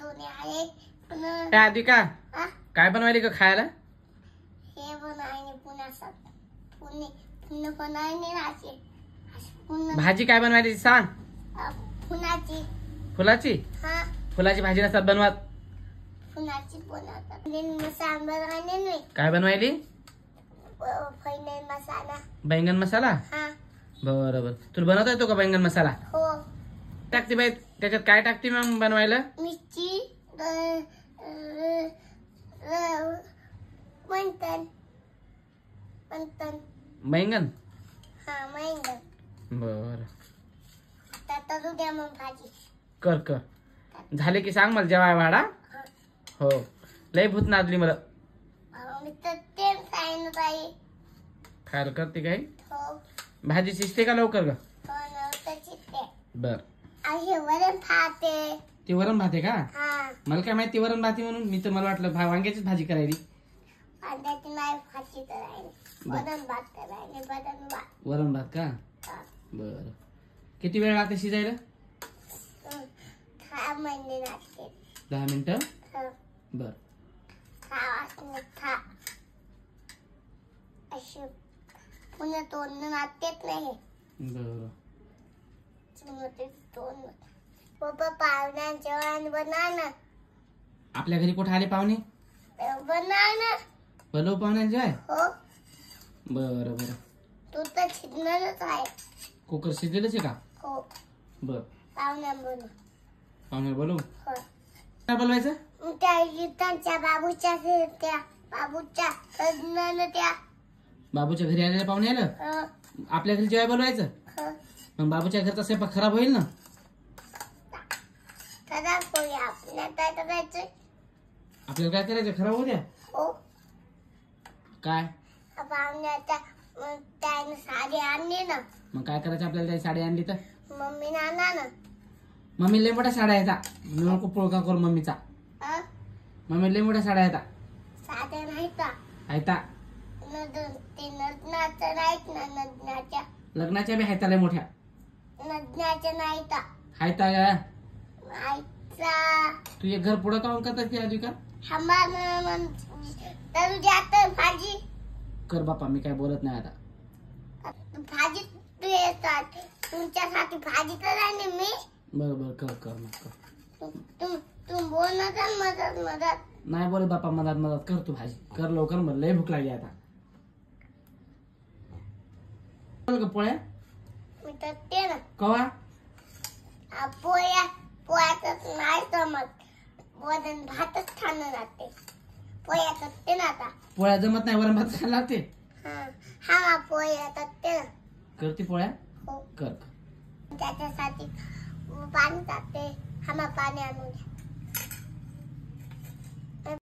दोन्ही आहे पण काय आधी का काय बनवायली का खायला? हे बनायने पुण्यासात पुणे पुणे बनायने राहते भाजी काय बनवायली सांग? फुलाची. फुलाची? हा फुलाची भाजी नसतात बनवत. फुलाची बनवतात. मसाला बनायने नाही. काय बनवायली? बैंगन मसाला. बैंगन मसाला? हा बरोबर. तुला बनवता येतो का बैंगन मसाला? हो. टाकते बाई त्याच्यात काय टाकते मग बनवायला? मिरची मंटन मंटन बैंगन? हा बैंगन. बर त्यात उद्या मग भाजी कर कर झाले की सांग मला जेवाय वाडा. हो लय भूत नादली मला. मी तर तेल खाईन बाई. खायला करते काय? हो भाजी शिजते का लवकर ग? हो बर आहे वरण खाते. ती वरण भात आहे का? हा मला काय माहिती वरण भाती म्हणून. मी तर मला वाटलं वांग्याचीच भाजी करायली. अंड्याची नाही भाजी करायला वरण भात करायला वरण भात का? हा. बर किती वेळ लागते शिजायला? 6 महिने लागते. 10 मिनिटं. बर 6 वाजता अशी पुन्हा तोंड नातेच नाही. बर पप्पा पाहुण्या जेवण बनवा ना. आपल्या घरी कुठे आले पाहुणे? बनवा ना. बोलव पाहुण्यांचे आहे. हो बर बर तू तर शिकणारच आहे. कुकर शिजलेलंच आहे का? हो बर पाहुण्या बोलू. पाहुणे बोलव. हो काय बोलवायचं? त्या गीतांच्या बाबूच्या त्या बाबूच्या घरी आलेल्या पाहुणे आलं आपल्या घरी जेवाय बोलवायचं. मग बाबूच्या घरचा स्वयंपाक खराब होईल ना. खराब होईल. आपल्याला काय करायचं? आपल्याला काय करायचं? खराब होऊ द्या. हो काय पाहुण्याच्या त्याने साडी आणली ना. मग काय करायचं आपल्याला? त्या साडी आणली तर मम्मीने आणा ना. मम्मी लय मोठ्या साड्या येतात. नको पोळका करू मम्मीचा. मम्मी लय मोठ्या साड्या येतात. साड्या नाही का? हायता ते नदनाच्या नाहीत ना. नदनाच्या लग्नाच्या बी हायता लय मोठ्या. नदनाच्या नाही का? हायता आईचा तू एक घर पुढं काऊन करतात आधी का? हमार तर जात भाजी कर बापा मी काय बोलत नाही आता. भाजी तू येतात. तुमच्यासाठी भाजी करायला मी. बर बर कर कर मग कर. तुम बोलत मदत मदत नाही बोलत बापा. मदत मदत कर तू भाजी कर लवकर. मला लय भूक लागली आता. पोळ्या मी तर ते ना कवा? पोळ्याच नाही जमत. वरण भातच खाणं लागते. पोळ्या करते ना आता. पोळ्या जमत नाही वरण भात खायला लागते. हा पोळ्या करते ना. करते पोळ्या. हो कर त्याच्यासाठी पाणी टाकते. हा पाणी आणून